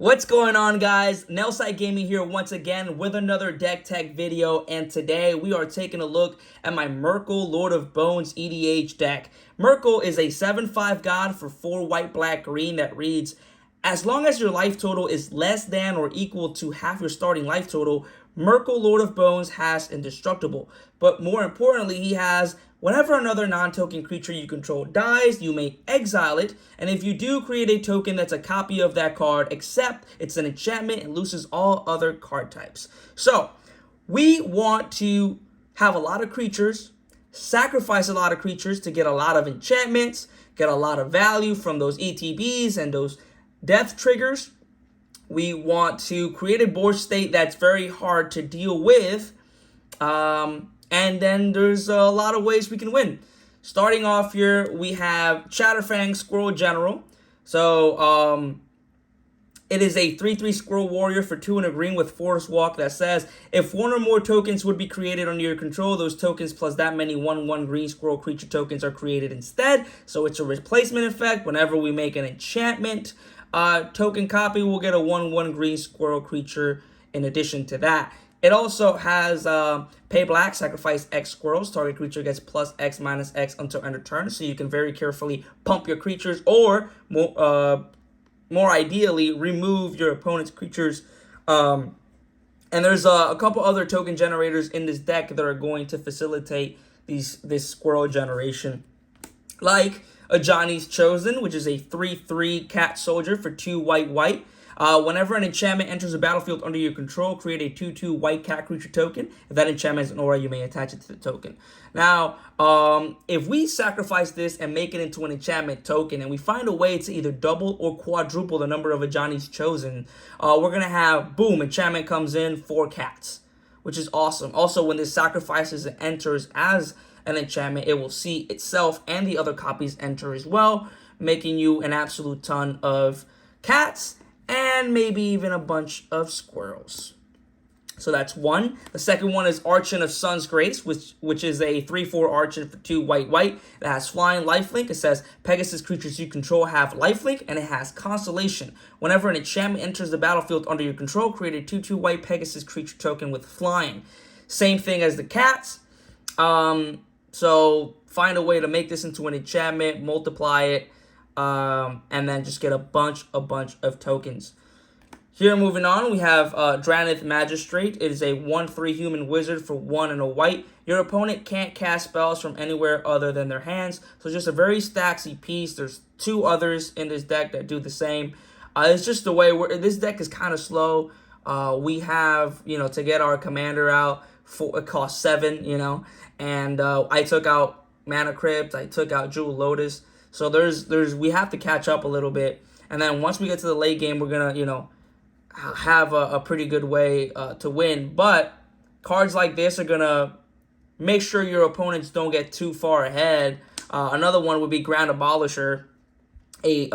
What's going on, guys? Nelside Gaming here once again with another deck tech video, and today we are taking a look at my Myrkul Lord of Bones EDH deck. Myrkul is a 7/5 god for 4 white, black, green that reads, as long as your life total is less than or equal to half your starting life total, Myrkul Lord of Bones has Indestructible. But more importantly, he has whenever another non-token creature you control dies, you may exile it, and if you do, create a token that's a copy of that card, except it's an enchantment and loses all other card types. So, we want to have a lot of creatures, sacrifice a lot of creatures to get a lot of enchantments, get a lot of value from those ETBs and those death triggers. We want to create a board state that's very hard to deal with. And then there's a lot of ways we can win. Starting off here, we have Chatterfang Squirrel General. So, it is a 3/3 Squirrel Warrior for 2 and a green with Forest Walk that says, if one or more tokens would be created under your control, those tokens plus that many 1/1 green squirrel creature tokens are created instead. So it's a replacement effect. Whenever we make an enchantment token copy, we'll get a 1/1 green squirrel creature in addition to that. It also has pay black, sacrifice X squirrels. Target creature gets plus X minus X until end of turn. So you can very carefully pump your creatures, or more ideally, remove your opponent's creatures. And there's a couple other token generators in this deck that are going to facilitate this squirrel generation. Like a Johnny's Chosen, which is a 3/3 cat soldier for 2 white, white. Whenever an enchantment enters a battlefield under your control, create a 2/2 white cat creature token. If that enchantment is an aura, you may attach it to the token. Now, if we sacrifice this and make it into an enchantment token, and we find a way to either double or quadruple the number of a Johnny's Chosen, we're going to have, boom, enchantment comes in, 4 cats, which is awesome. Also, when this sacrifices and enters as an enchantment, it will see itself and the other copies enter as well, making you an absolute ton of cats, and maybe even a bunch of squirrels. So that's one. The second one is Archon of Sun's Grace, which is a 3/4 Archon for 2 white, white. It has flying lifelink. It says Pegasus creatures you control have lifelink, and it has Constellation. Whenever an enchantment enters the battlefield under your control, create a 2/2 white Pegasus creature token with flying. Same thing as the cats. So find a way to make this into an enchantment, multiply it, and then just get a bunch of tokens. Here, moving on, we have Dranith Magistrate. It is a 1/3 human wizard for 1 and a white. Your opponent can't cast spells from anywhere other than their hands. So just a very stacksy piece. There's 2 others in this deck that do the same. It's just the way this deck is kind of slow. We have, to get our commander out, it costs 7, and I took out Mana Crypt, I took out Jewel Lotus. So we have to catch up a little bit. And then once we get to the late game, we're going to, have a pretty good way to win. But cards like this are going to make sure your opponents don't get too far ahead. Another one would be Grand Abolisher, a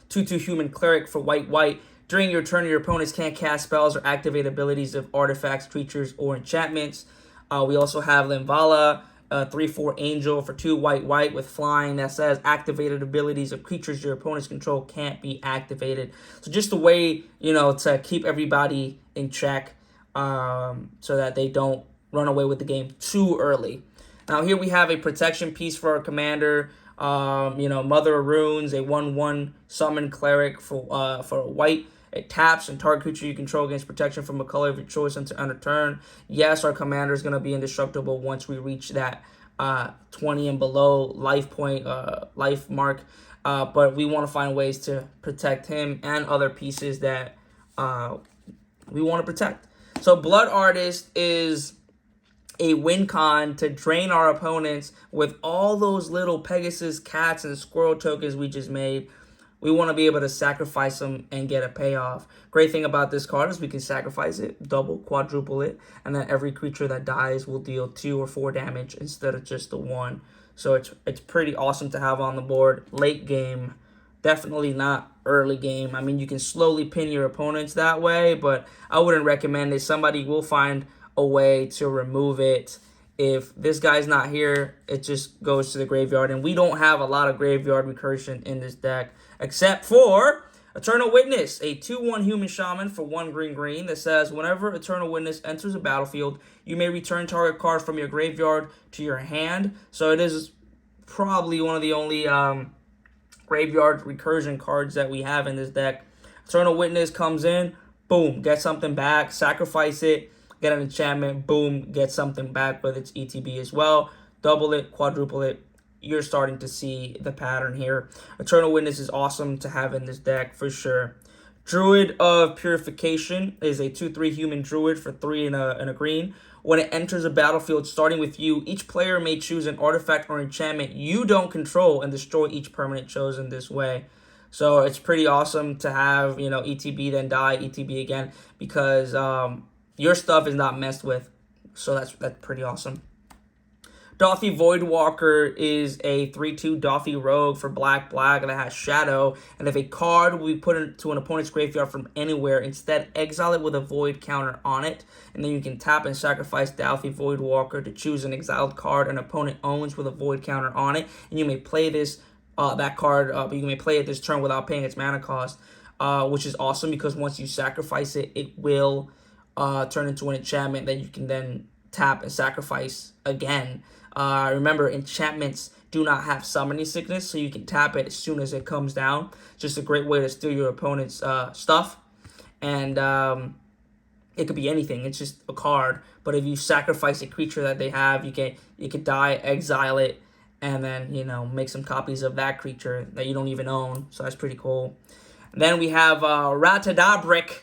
2/2 human cleric for white, white. During your turn, your opponents can't cast spells or activate abilities of artifacts, creatures, or enchantments. We also have Limvala, 3/4 angel for 2 white, white with flying that says activated abilities of creatures your opponents control can't be activated. So just a way, to keep everybody in check, so that they don't run away with the game too early. Now here we have a protection piece for our commander. Mother of Runes, a 1/1 summon cleric for a white. It taps, and target creature you control gains protection from a color of your choice until end of turn. Yes, our commander is going to be indestructible once we reach that 20 and below life mark. But we want to find ways to protect him and other pieces that we want to protect. So Blood Artist is a win con to drain our opponents with all those little Pegasus, cats, and squirrel tokens we just made. We want to be able to sacrifice them and get a payoff. Great thing about this card is we can sacrifice it, double, quadruple it, and then every creature that dies will deal 2 or 4 damage instead of just the 1. So it's pretty awesome to have on the board. Late game, definitely not early game. I mean, you can slowly pin your opponents that way, but I wouldn't recommend it. Somebody will find a way to remove it. If this guy's not here, it just goes to the graveyard. And we don't have a lot of graveyard recursion in this deck, except for Eternal Witness, a 2/1 human shaman for 1 green that says whenever Eternal Witness enters a battlefield, you may return target card from your graveyard to your hand. So it is probably one of the only graveyard recursion cards that we have in this deck. Eternal Witness comes in, boom, get something back, sacrifice it, get an enchantment, boom, get something back with its ETB as well. Double it, quadruple it. You're starting to see the pattern here. Eternal Witness is awesome to have in this deck for sure. Druid of Purification is a 2/3 human druid for 3 and a green. When it enters a battlefield starting with you, each player may choose an artifact or enchantment you don't control and destroy each permanent chosen this way. So it's pretty awesome to have, you know, ETB then die, ETB again, because your stuff is not messed with. So that's pretty awesome. Doffy Voidwalker is a 3/2 Doffy Rogue for black that has Shadow, and if a card will be put into an opponent's graveyard from anywhere, instead exile it with a Void counter on it, and then you can tap and sacrifice Doffy Voidwalker to choose an exiled card an opponent owns with a Void counter on it, and you may play this that card, but you may play it this turn without paying its mana cost, which is awesome because once you sacrifice it, it will turn into an enchantment that you can then tap and sacrifice again. Remember, enchantments do not have summoning sickness, so you can tap it as soon as it comes down. Just a great way to steal your opponent's stuff. And it could be anything. It's just a card. But if you sacrifice a creature that they have, you could die, exile it, and then, you know, make some copies of that creature that you don't even own. So that's pretty cool. And then we have Ratadabric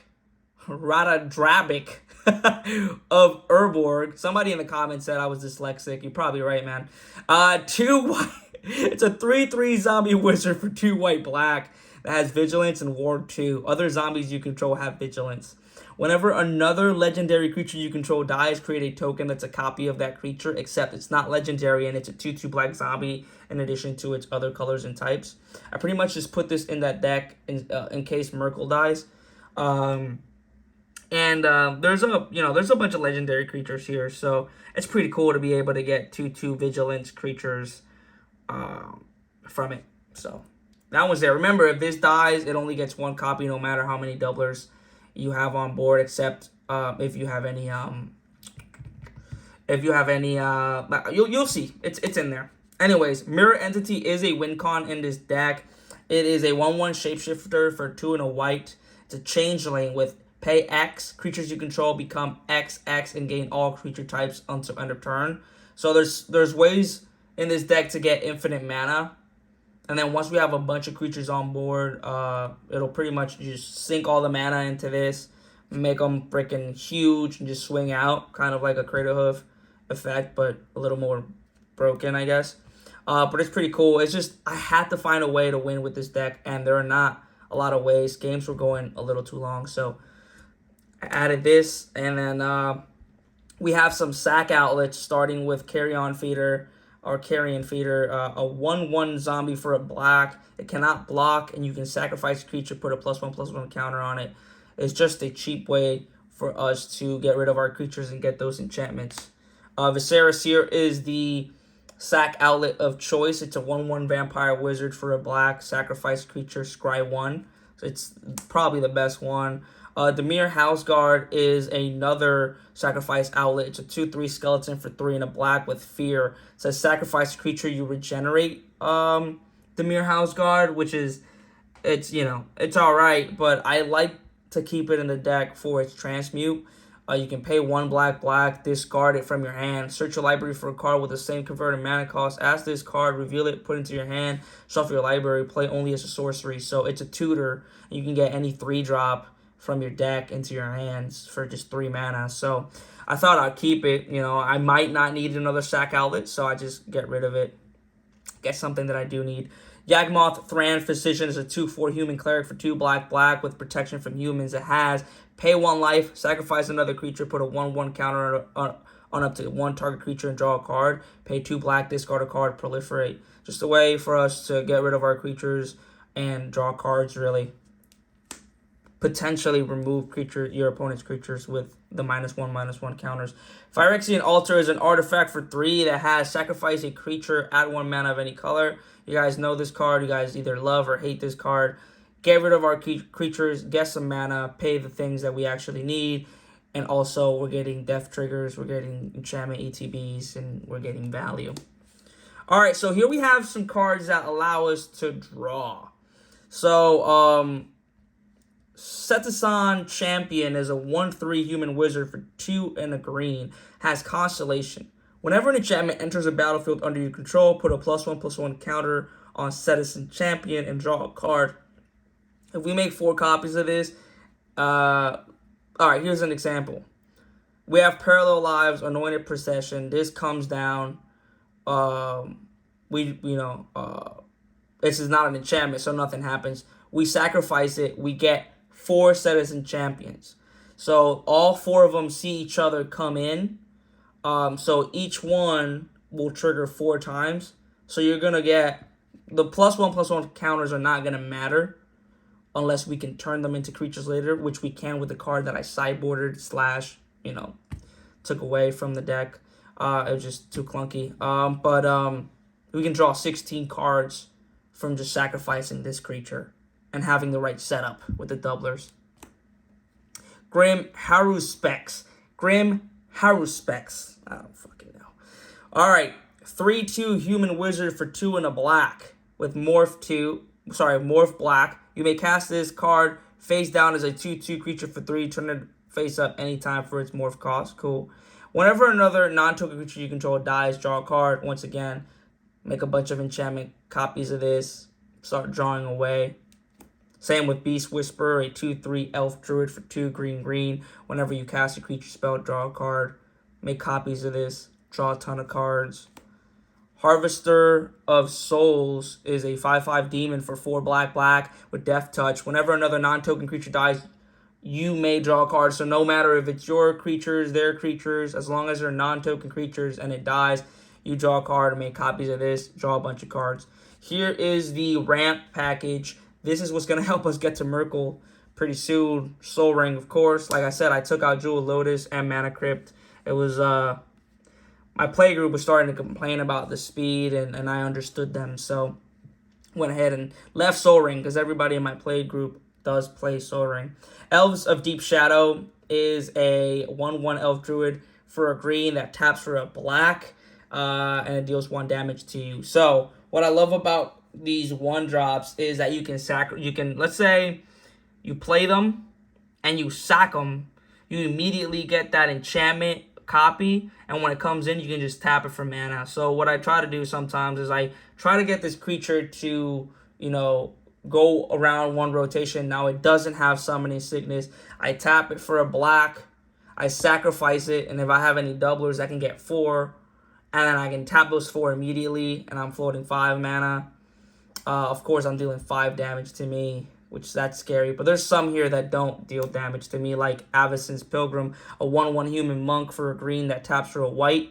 of Urborg. Somebody in the comments said I was dyslexic. You're probably right, man. It's a 3/3 zombie wizard for 2 white/black that has vigilance and ward 2. Other zombies you control have vigilance. Whenever another legendary creature you control dies, create a token that's a copy of that creature, except it's not legendary and it's a 2/2 black zombie in addition to its other colors and types. I pretty much just put this in that deck in case Myrkul dies. There's a bunch of legendary creatures here, so it's pretty cool to be able to get 2/2 vigilance creatures from it. So that one's there. Remember, if this dies, it only gets 1 copy no matter how many doublers you have on board, except if you have any you'll see it's in there. Anyways, Mirror Entity is a win con in this deck. It is a 1/1 shapeshifter for 2 and a white. It's a changeling with pay X, creatures you control become XX and gain all creature types until end of turn. So there's ways in this deck to get infinite mana. And then once we have a bunch of creatures on board, it'll pretty much just sink all the mana into this, make them freaking huge, and just swing out, kind of like a Crater Hoof effect, but a little more broken, I guess. But it's pretty cool. It's just, I had to find a way to win with this deck, and there are not a lot of ways. Games were going a little too long, so I added this, and then we have some sack outlets, starting with Carrion Feeder, a 1/1 zombie for a black. It cannot block, and you can sacrifice a creature, put a +1/+1 counter on it. It's just a cheap way for us to get rid of our creatures and get those enchantments. Viserys here is the sack outlet of choice. It's a 1/1 vampire wizard for a black. Sacrifice creature, scry 1. So it's probably the best one. Demir Houseguard is another sacrifice outlet. It's a 2/3 skeleton for 3 and a black with fear. It says sacrifice a creature, you regenerate Demir Houseguard, which is, it's alright, but I like to keep it in the deck for its transmute. You can pay 1 black, discard it from your hand, search your library for a card with the same converted mana cost, ask this card, reveal it, put it into your hand, shuffle your library, play only as a sorcery. So it's a tutor. You can get any 3-drop from your deck into your hands for just 3 mana. So I thought I'd keep it. I might not need another sack outlet, so I just get rid of it. Get something that I do need. Yawgmoth Thran Physician is a 2/4 human cleric for 2 black with protection from humans. It has pay 1 life, sacrifice another creature, put a 1/1 counter on up to 1 target creature and draw a card. Pay 2 black, discard a card, proliferate. Just a way for us to get rid of our creatures and draw cards, really. Potentially remove your opponent's creatures with the -1/-1 counters. Phyrexian Altar is an artifact for 3 that has sacrifice a creature, add 1 mana of any color. You guys know this card. You guys either love or hate this card. get rid of our creatures, get some mana, pay the things that we actually need, and also we're getting death triggers, we're getting enchantment ETBs, and we're getting value. Alright, so here we have some cards that allow us to draw. So, Setasan Champion is a 1/3 human wizard for 2 and a green, has Constellation. Whenever an enchantment enters a battlefield under your control, put a +1/+1 counter on Setasan Champion and draw a card. If we make 4 copies of this, alright, here's an example. We have Parallel Lives, Anointed Procession. This comes down. This is not an enchantment, so nothing happens. We sacrifice it. We get 4 Citizen Champions. So all 4 of them see each other come in. So each one will trigger 4 times. So you're going to get the +1/+1 counters are not going to matter unless we can turn them into creatures later, which we can with the card that I sideboarded / took away from the deck. It was just too clunky. But we can draw 16 cards from just sacrificing this creature and having the right setup with the doublers. Grim Haruspex. I don't fucking know. Alright. 3/2 human wizard for 2 and a black with morph black. You may cast this card face down as a 2/2 creature for 3. Turn it face up anytime for its morph cost. Cool. Whenever another non-token creature you control dies, draw a card. Once again, make a bunch of enchantment copies of this. Start drawing away. Same with Beast Whisperer, a 2/3 elf druid for 2 green. Whenever you cast a creature spell, draw a card. Make copies of this. Draw a ton of cards. Harvester of Souls is a 5/5 demon for 4 black with Death Touch. Whenever another non-token creature dies, you may draw a card. So no matter if it's your creatures, their creatures, as long as they're non-token creatures and it dies, you draw a card and make copies of this, draw a bunch of cards. Here is the ramp package. This is what's going to help us get to Myrkul pretty soon. Soul Ring, of course. Like I said, I took out Jewel Lotus and Mana Crypt. It was, my play group was starting to complain about the speed, and I understood them. So went ahead and left Soul Ring because everybody in my play group does play Soul Ring. Elves of Deep Shadow is a 1/1 elf druid for a green that taps for a black, and it deals 1 damage to you. So what I love about these 1-drops is that you can let's say you play them and you sack them, you immediately get that enchantment copy, and when it comes in, you can just tap it for mana. So what I try to do sometimes is I try to get this creature to, go around 1 rotation. Now it doesn't have Summoning Sickness. I tap it for a black, I sacrifice it, and if I have any doublers, I can get 4, and then I can tap those 4 immediately, and I'm floating 5 mana. Of course, I'm dealing 5 damage to me, which that's scary. But there's some here that don't deal damage to me, like Avacyn's Pilgrim, a 1/1 human monk for a green that taps for a white.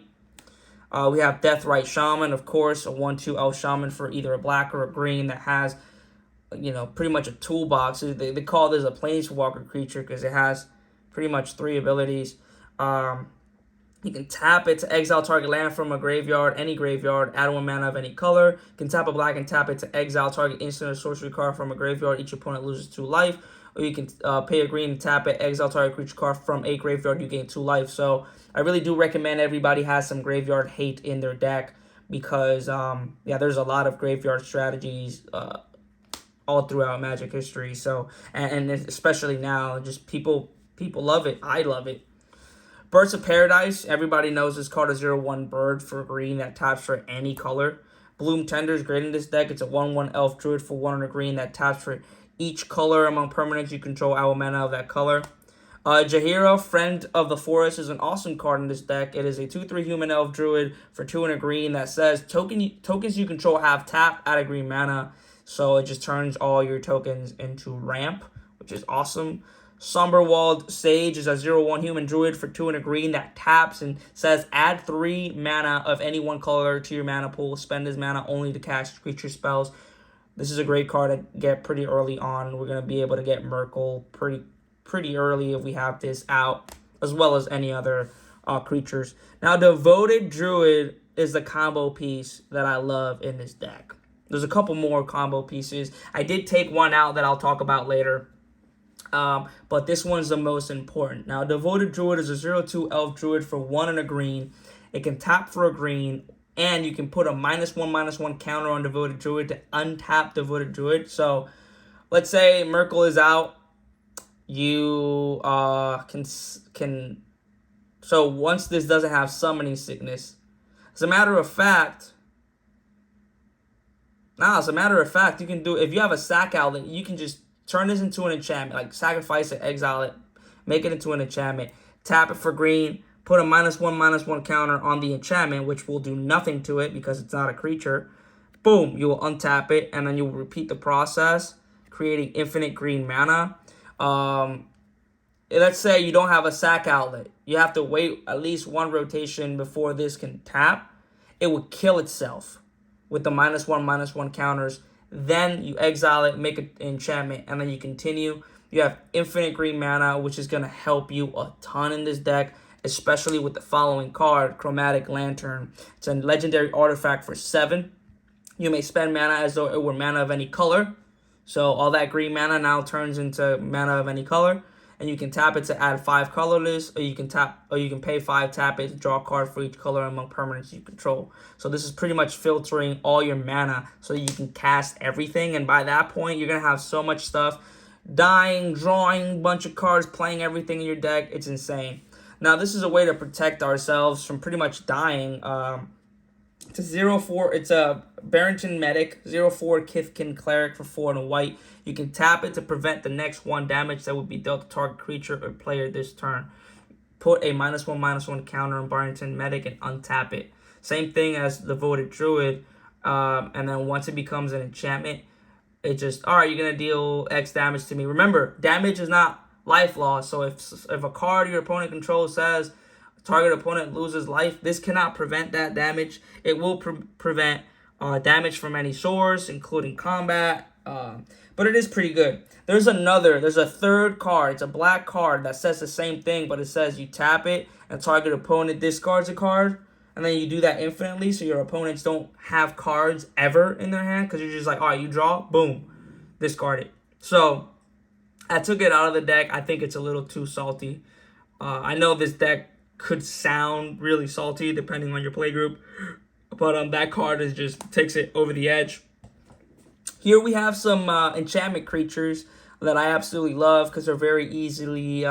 We have Deathrite Shaman, of course, a 1/2 elf shaman for either a black or a green that has, pretty much a toolbox. They call this a planeswalker creature because it has pretty much 3 abilities. You can tap it to exile target land from a graveyard, any graveyard, add 1 mana of any color. You can tap a black and tap it to exile target instant or sorcery card from a graveyard. Each opponent loses 2 life. Or you can pay a green and tap it, exile target creature card from a graveyard, you gain 2 life. So I really do recommend everybody has some graveyard hate in their deck because, there's a lot of graveyard strategies all throughout Magic history. So, and especially now, just people love it. I love it. Birds of Paradise, everybody knows this card, a 0/1 bird for green that taps for any color. Bloom Tender is great in this deck. It's a 1/1 elf druid for 1 and a green that taps for each color among permanents you control, add 1 mana of that color. Jaheira, Friend of the Forest, is an awesome card in this deck. It is a 2/3 human elf druid for 2 and a green that says tokens you control have tap, add a green mana. So it just turns all your tokens into ramp, which is awesome. Somberwald Sage is a 0/1 human druid for 2 and a green that taps and says add 3 mana of any 1 color to your mana pool. Spend this mana only to cast creature spells. This is a great card to get pretty early on. We're going to be able to get Myrkul pretty early if we have this out, as well as any other creatures. Now, Devoted Druid is the combo piece that I love in this deck. There's a couple more combo pieces. I did take one out that I'll talk about later. But this one's the most important. Now, Devoted Druid is a 0/2 Elf Druid for 1 and a green. It can tap for a green, and you can put a -1/-1 counter on Devoted Druid to untap Devoted Druid. So, let's say Myrkul is out. You can. So once this doesn't have Summoning Sickness, as a matter of fact, you can do, if you have a sack outlet, you can just turn this into an enchantment, like sacrifice it, exile it, make it into an enchantment, tap it for green, put a -1/-1 counter on the enchantment, which will do nothing to it because it's not a creature. Boom, you will untap it, and then you will repeat the process, creating infinite green mana. Let's say you don't have a sack outlet. You have to wait at least one rotation before this can tap. It would kill itself with the -1/-1 counters. Then you exile it, make an enchantment, and then you continue. You have infinite green mana, which is going to help you a ton in this deck, especially with the following card, Chromatic Lantern. It's a legendary artifact for 7. You may spend mana as though it were mana of any color. So all that green mana now turns into mana of any color. And you can tap it to add 5 colorless, or you can pay 5, tap it to draw a card for each color among permanents you control. So this is pretty much filtering all your mana so you can cast everything. And by that point, you're gonna have so much stuff, dying, drawing, bunch of cards, playing everything in your deck. It's insane. Now this is a way to protect ourselves from pretty much dying. It's a 0/4. It's a Barrington Medic, 0/4 Kithkin Cleric for 4 and a white. You can tap it to prevent the next 1 damage that would be dealt to target creature or player this turn. Put a -1/-1 counter on Barrington Medic and untap it. Same thing as the Devoted Druid. And then once it becomes an enchantment, it just, all right, you're going to deal X damage to me. Remember, damage is not life loss. So if a card your opponent controls says target opponent loses life, this cannot prevent that damage. It will prevent damage from any source, including combat. But it is pretty good. There's a third card. It's a black card that says the same thing, but it says you tap it and target opponent discards a card. And then you do that infinitely, so your opponents don't have cards ever in their hand, because you're just like, all right, you draw, boom, discard it. So I took it out of the deck. I think it's a little too salty. I know this deck could sound really salty depending on your play group, but that card just takes it over the edge. Here we have some enchantment creatures that I absolutely love because they're very easily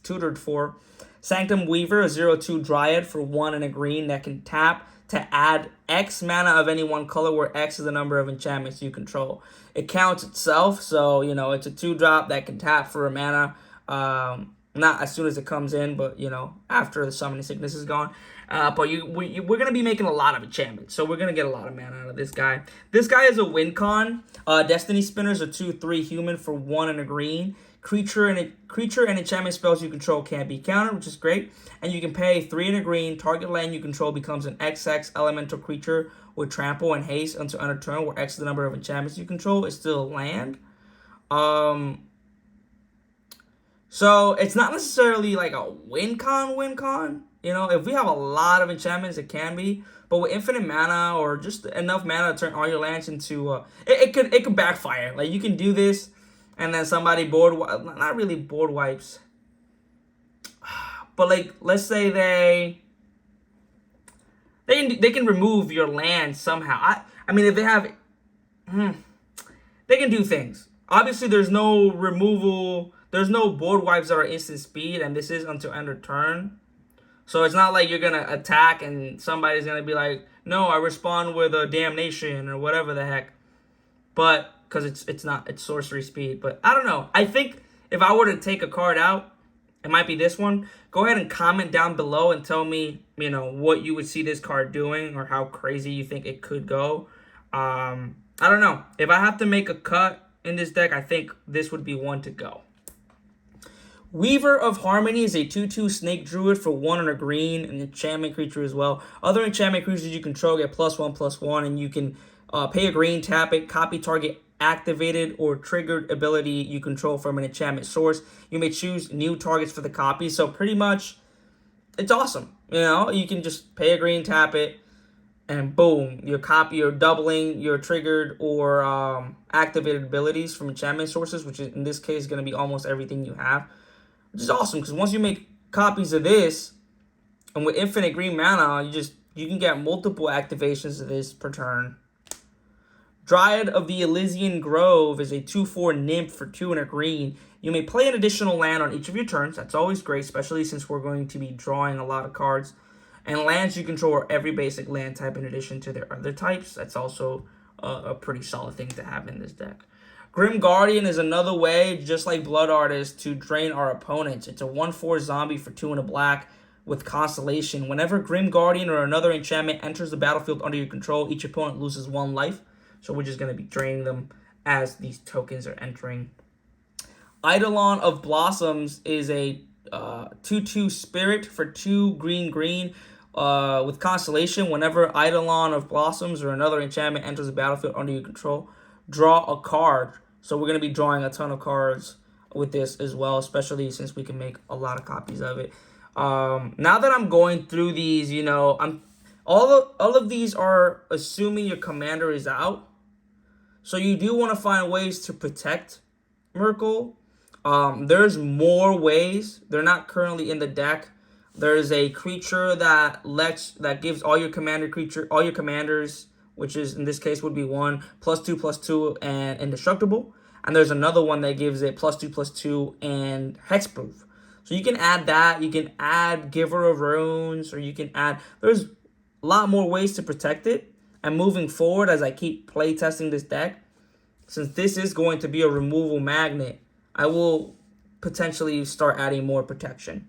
tutored for. Sanctum Weaver, a 0/2 Dryad for 1 and a green that can tap to add X mana of any one color, where X is the number of enchantments you control. It counts itself, so, it's a 2-drop that can tap for a mana. Not as soon as it comes in, but, after the Summoning Sickness is gone. But we're going to be making a lot of enchantments, so we're going to get a lot of mana out of this guy. This guy is a win con. Destiny Spinners are 2/3 human for 1 and a green. Creature and enchantment spells you control can't be countered, which is great. And you can pay 3 and a green. Target land you control becomes an XX elemental creature with trample and haste until end of turn, where X is the number of enchantments you control. It's still a land. So it's not necessarily like a win con. If we have a lot of enchantments, it can be. But with infinite mana or just enough mana to turn all your lands into, it could backfire. Like, you can do this, and then somebody not really board wipes, but like, let's say they can remove your land somehow. I mean, if they have, they can do things. Obviously, there's no removal. There's no board wipes that are instant speed, and this is until end of turn. So it's not like you're going to attack and somebody's going to be like, no, I respond with a damnation or whatever the heck. But, because it's sorcery speed. But I don't know. I think if I were to take a card out, it might be this one. Go ahead and comment down below and tell me, what you would see this card doing or how crazy you think it could go. I don't know. If I have to make a cut in this deck, I think this would be one to go. Weaver of Harmony is a 2/2 Snake Druid for 1 and a green, an enchantment creature as well. Other enchantment creatures you control get +1/+1, and you can pay a green, tap it, copy target activated or triggered ability you control from an enchantment source. You may choose new targets for the copy, so pretty much it's awesome. You can just pay a green, tap it, and boom, you're doubling your triggered or activated abilities from enchantment sources, which is, in this case, going to be almost everything you have, which is awesome because once you make copies of this, and with infinite green mana, you can get multiple activations of this per turn. Dryad of the Elysian Grove is a 2/4 nymph for 2 and a green. You may play an additional land on each of your turns. That's always great, especially since we're going to be drawing a lot of cards. And lands you control are every basic land type in addition to their other types. That's also a pretty solid thing to have in this deck. Grim Guardian is another way, just like Blood Artist, to drain our opponents. It's a 1/4 zombie for 2 and a black with Constellation. Whenever Grim Guardian or another enchantment enters the battlefield under your control, each opponent loses 1 life. So we're just going to be draining them as these tokens are entering. Eidolon of Blossoms is a 2/2 spirit for 2 green with Constellation. Whenever Eidolon of Blossoms or another enchantment enters the battlefield under your control, draw a card. So we're going to be drawing a ton of cards with this as well, especially since we can make a lot of copies of it. Now that I'm going through these, all of these are assuming your commander is out. So you do want to find ways to protect Myrkul. There's more ways. They're not currently in the deck. There's a creature that gives all your commanders, which is in this case would be 1 +2/+2 and indestructible. And there's another one that gives it +2/+2 and hexproof. So you can add that. You can add Giver of Runes, or you can add. There's a lot more ways to protect it. And moving forward, as I keep playtesting this deck, since this is going to be a removal magnet, I will potentially start adding more protection.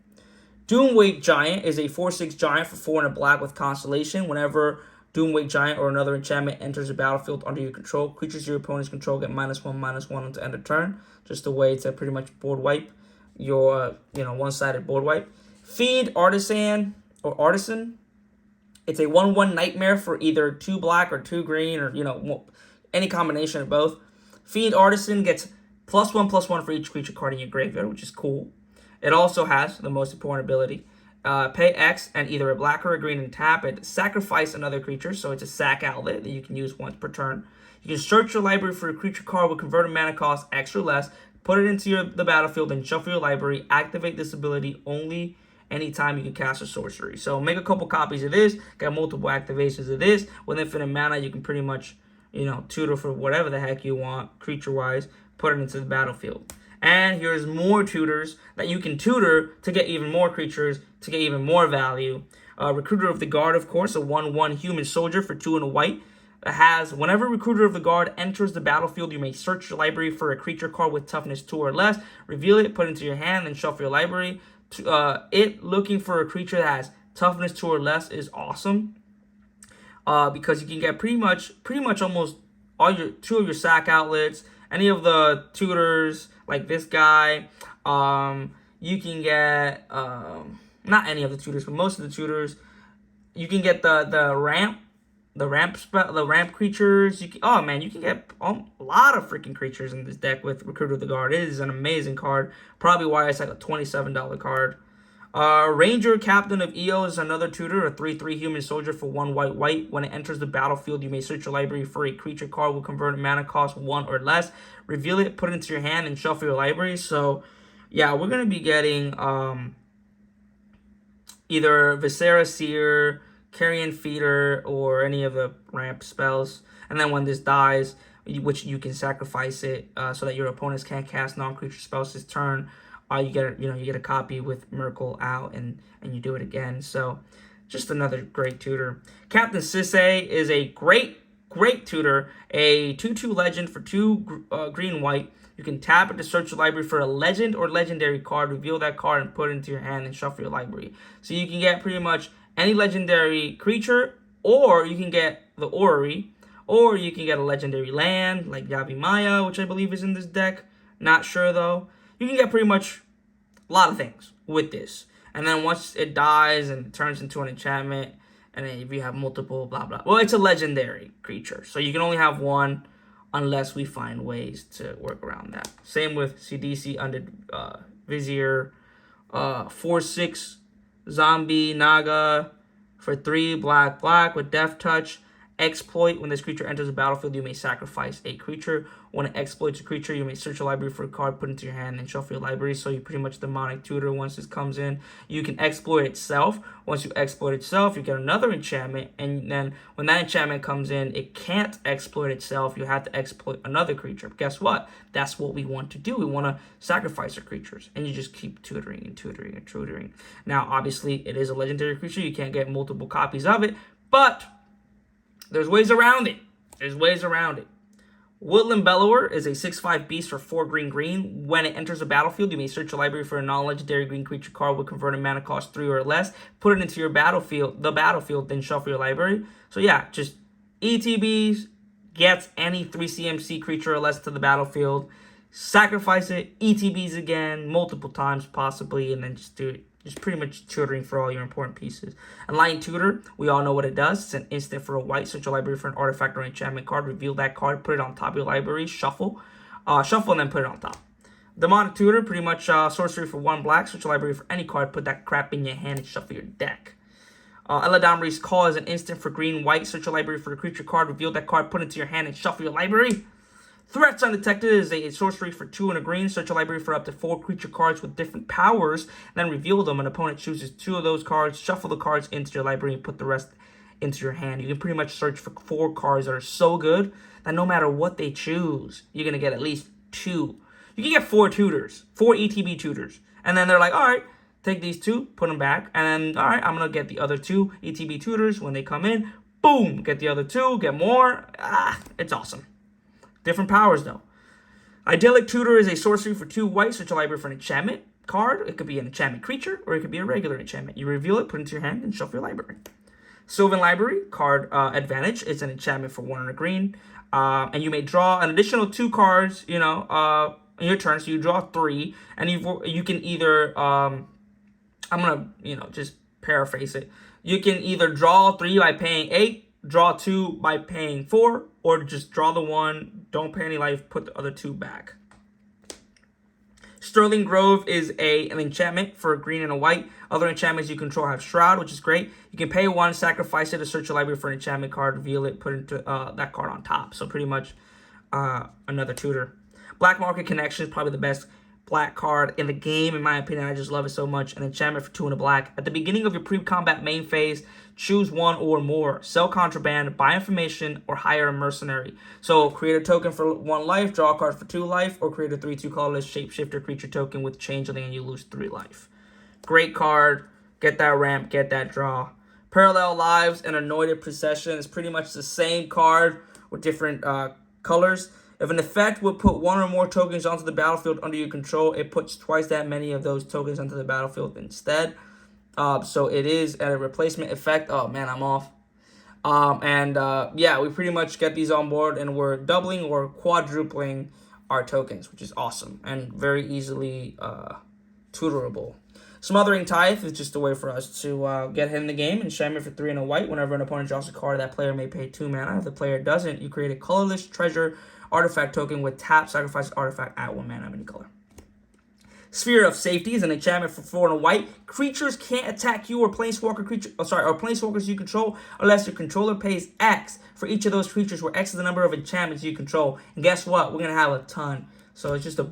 Doomwake Giant is a 4/6 giant for 4 and a black with Constellation. Whenever Doomwake Giant or another enchantment enters the battlefield under your control, creatures your opponent's control get -1/-1 until end of turn. Just a way to pretty much board wipe your one-sided board wipe. Fiend Artisan. It's a 1/1 nightmare for either 2 black or 2 green, or any combination of both. Fiend Artisan gets +1/+1 for each creature card in your graveyard, which is cool. It also has the most important ability. Pay X and either a black or a green and tap it. Sacrifice another creature, so it's a sack outlet that you can use once per turn. You can search your library for a creature card with converted mana cost X or less, put it into the battlefield, and shuffle your library. Activate this ability only anytime you can cast a sorcery. So make a couple copies of this, get multiple activations of this. With infinite mana, you can pretty much, tutor for whatever the heck you want, creature-wise, put it into the battlefield. And here's more tutors that you can tutor to get even more creatures, to get even more value. Recruiter of the Guard, of course, a 1/1 human soldier for 2 and a white. That has, whenever Recruiter of the Guard enters the battlefield, you may search your library for a creature card with toughness 2 or less, reveal it, put it into your hand, then shuffle your library. Looking for a creature that has toughness 2 or less is awesome. Because you can get pretty much almost all 2 of your sack outlets, any of the tutors like this guy. You can get not any of the tutors, but most of the tutors. You can get the ramp creatures. You can get a lot of freaking creatures in this deck with Recruiter of the Guard. It is an amazing card. Probably why it's like a $27 card. Ranger Captain of Eo is another tutor, a 3/3 human soldier for 1 white. When it enters the battlefield, you may search your library for a creature card with converted mana cost 1 or less. Reveal it, put it into your hand, and shuffle your library. So, yeah, we're going to be getting either Viscera Seer, Carrion Feeder, or any of the ramp spells. And then when this dies, which you can sacrifice it so that your opponents can't cast non-creature spells this turn, you get a copy with Myrkul out, and you do it again. So just another great tutor. Captain Sisay is a great tutor, a 2/2 legend for 2 green-white. You can tap it to search your library for a legend or legendary card, reveal that card, and put it into your hand and shuffle your library. So you can get pretty much any legendary creature, or you can get the Orrery, or you can get a legendary land like Yavimaya, which I believe is in this deck. Not sure though. You can get pretty much a lot of things with this. And then once it dies and it turns into an enchantment, and then if you have multiple, blah, blah. Well, it's a legendary creature, so you can only have one unless we find ways to work around that. Same with CDC under Vizier, 4/6 zombie Naga, For 3 black, black with Death Touch. Exploit. When this creature enters the battlefield, you may sacrifice a creature. When it exploits a creature, you may search your library for a card, put it into your hand, and shuffle your library. So you pretty much demonic tutor once this comes in. You can exploit itself. Once you exploit itself, you get another enchantment. And then when that enchantment comes in, it can't exploit itself. You have to exploit another creature. But guess what? That's what we want to do. We want to sacrifice our creatures. And you just keep tutoring and tutoring and tutoring. Now, obviously, it is a legendary creature. You can't get multiple copies of it. But there's ways around it. There's ways around it. Woodland Bellower is a 6/5 beast for 4 green. When it enters the battlefield, you may search your library for a non-legendary green creature card with converted mana cost 3 or less. Put it into your battlefield, then shuffle your library. So yeah, just ETBs, gets any 3 CMC creature or less to the battlefield. Sacrifice it, ETBs again, multiple times possibly, and then just do it. Just pretty much tutoring for all your important pieces. Enlightened Tutor, we all know what it does. It's an instant for a white. Search your library for an artifact or enchantment card. Reveal that card, put it on top of your library, shuffle, and then put it on top. Demonic Tutor, pretty much sorcery for 1 black. Search your library for any card, put that crap in your hand, and shuffle your deck. Eladamri's Call is an instant for green, white. Search your library for a creature card, reveal that card, put it into your hand, and shuffle your library. Threats Undetected is a sorcery for 2 and a green. Search your library for up to 4 creature cards with different powers, then reveal them. An opponent chooses 2 of those cards, shuffle the cards into your library, and put the rest into your hand. You can pretty much search for 4 cards that are so good that no matter what they choose, you're going to get at least 2. You can get 4 tutors, 4 ETB tutors. And then they're like, all right, take these 2, put them back. And then, all right, I'm going to get the other 2 ETB tutors when they come in. Boom, get the other 2, get more. It's awesome. Different powers, though. Idyllic Tutor is a sorcery for 2 white. Search your library for an enchantment card. It could be an enchantment creature, or it could be a regular enchantment. You reveal it, put it into your hand, and shuffle your library. Sylvan Library, card advantage. It's an enchantment for 1 and a green. And you may draw an additional 2 cards, in your turn. So you draw 3, and you can either, I'm going to, just paraphrase it. You can either draw 3 by paying 8, draw 2 by paying 4, or just draw the 1, don't pay any life, put the other 2 back. Sterling Grove is an enchantment for a green and a white. Other enchantments you control have Shroud, which is great. You can pay 1, sacrifice it to search your library for an enchantment card, reveal it, put into that card on top. So pretty much another tutor. Black Market Connection is probably the best black card in the game, in my opinion. I just love it so much. An enchantment for 2 and a black. At the beginning of your pre-combat main phase, choose 1 or more. Sell contraband, buy information, or hire a mercenary. So create a token for 1 life, draw a card for 2 life, or create a 3/2 colorless shapeshifter creature token with changeling and you lose 3 life. Great card. Get that ramp, get that draw. Parallel Lives and Anointed Procession is pretty much the same card with different colors. If an effect would put 1 or more tokens onto the battlefield under your control, it puts twice that many of those tokens onto the battlefield instead. So it is a replacement effect. Oh, man, I'm off. Yeah, we pretty much get these on board, and we're doubling or quadrupling our tokens, which is awesome and very easily tutorable. Smothering Tithe is just a way for us to get hit in the game. Enchantment for 3 and a white. Whenever an opponent draws a card, that player may pay 2 mana. If the player doesn't, you create a colorless treasure artifact token with tap, sacrifice artifact at 1 mana of any color. Sphere of Safety is an enchantment for 4 and a white. Creatures can't attack you or planeswalkers you control unless your controller pays X for each of those creatures, where X is the number of enchantments you control. And guess what? We're gonna have a ton. So it's just a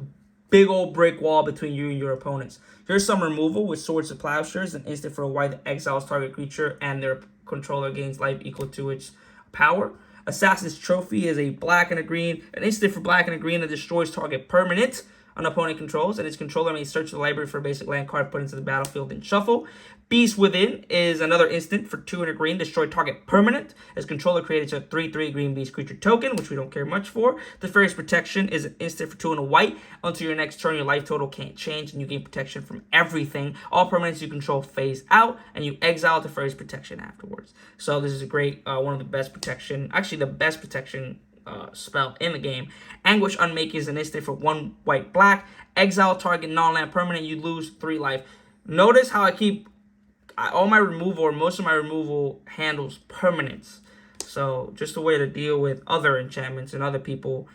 big old brick wall between you and your opponents. Here's some removal with Swords of Plowshares, an instant for a white that exiles target creature and their controller gains life equal to its power. Assassin's Trophy is a black and a green, an instant for black and a green that destroys target permanent an opponent controls, and its controller may search the library for a basic land card, put into the battlefield, and shuffle. Beast Within is another instant for 2 and a green, destroy target permanent. Its controller creates a 3/3 green beast creature token, which we don't care much for. The Fairy's Protection is an instant for 2 and a white. Until your next turn, your life total can't change, and you gain protection from everything. All permanents you control phase out, and you exile the Fairy's Protection afterwards. So this is a great, one of the best protection, actually the best protection spell in the game. Anguish Unmaking is an instant for 1 white black. Exile target non-land permanent, you lose 3 life. Notice how I keep all my removal, or most of my removal, handles permanents. So just a way to deal with other enchantments and other people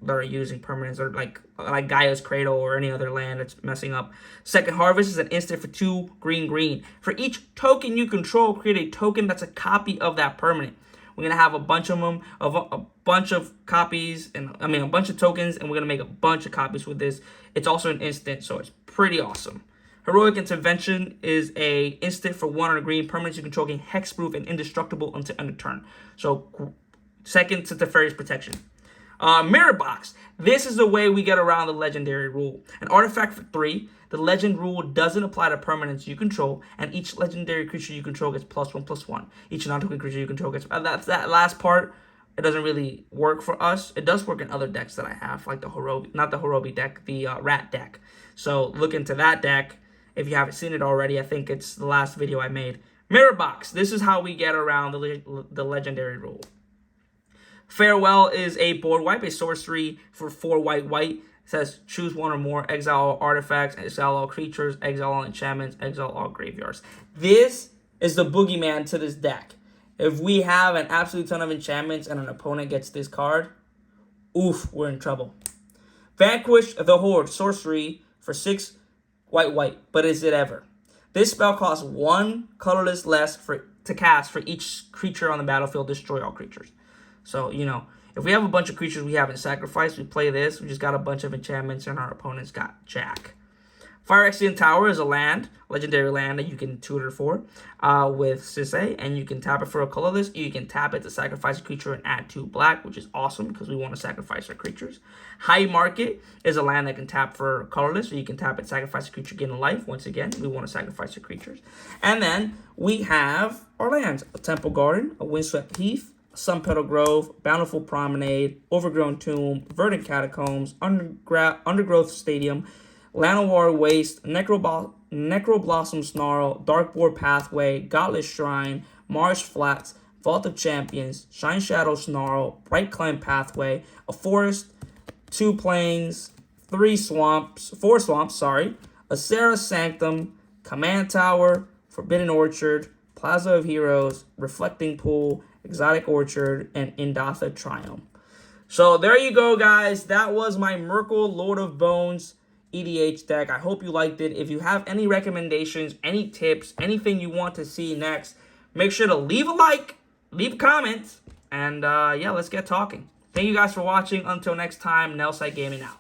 that are using permanents, or like Gaia's Cradle or any other land that's messing up. Second Harvest is an instant for 2 green. For each token you control, create a token that's a copy of that permanent. We're gonna have a bunch of them, a bunch of copies, and a bunch of tokens, and we're gonna make a bunch of copies with this. It's also an instant, so it's pretty awesome. Heroic Intervention is a instant for 1 on a green. Permanents you control gain hexproof and indestructible until end of turn. So second to Teferi's Protection. Mirror Box. This is the way we get around the legendary rule. An artifact for 3. The legend rule doesn't apply to permanents you control, and each legendary creature you control gets +1/+1. Each non-token creature you control gets... that last part, it doesn't really work for us. It does work in other decks that I have, like the Horobi... Not the Horobi deck, the Rat deck. So look into that deck if you haven't seen it already. I think it's the last video I made. Mirror Box. This is how we get around the legendary rule. Farewell is a board wipe, a sorcery for 4 white. It says choose 1 or more, exile all artifacts, exile all creatures, exile all enchantments, exile all graveyards. This is the boogeyman to this deck. If we have an absolute ton of enchantments and an opponent gets this card, oof, we're in trouble. Vanquish the Horde, sorcery for 6 white. But is it ever? This spell costs 1 colorless less to cast for each creature on the battlefield. Destroy all creatures. So, you know, if we have a bunch of creatures we haven't sacrificed, we play this. We just got a bunch of enchantments, and our opponent's got Jack. Phyrexian Tower is a land, legendary land that you can tutor for with Sisay, and you can tap it for a colorless. You can tap it to sacrifice a creature and add 2 black, which is awesome because we want to sacrifice our creatures. High Market is a land that can tap for colorless, so you can tap it, sacrifice a creature, gain a life. Once again, we want to sacrifice our creatures. And then we have our lands: a Temple Garden, a Windswept Heath, Sun Petal Grove, Bountiful Promenade, Overgrown Tomb, Verdant Catacombs, Undergrowth Stadium, Llanowar Waste, Necroblossom Snarl, Darkboard Pathway, Godless Shrine, Marsh Flats, Vault of Champions, Shine Shadow Snarl, Bright Climb Pathway, a Forest, 2 Plains, 4 swamps, a Sarah Sanctum, Command Tower, Forbidden Orchard, Plaza of Heroes, Reflecting Pool, Exotic Orchard, and Indatha Triumph. So there you go, guys. That was my Myrkul Lord of Bones EDH deck. I hope you liked it. If you have any recommendations, any tips, anything you want to see next, make sure to leave a like, leave a comment, and yeah, let's get talking. Thank you guys for watching. Until next time, Nelside Gaming out.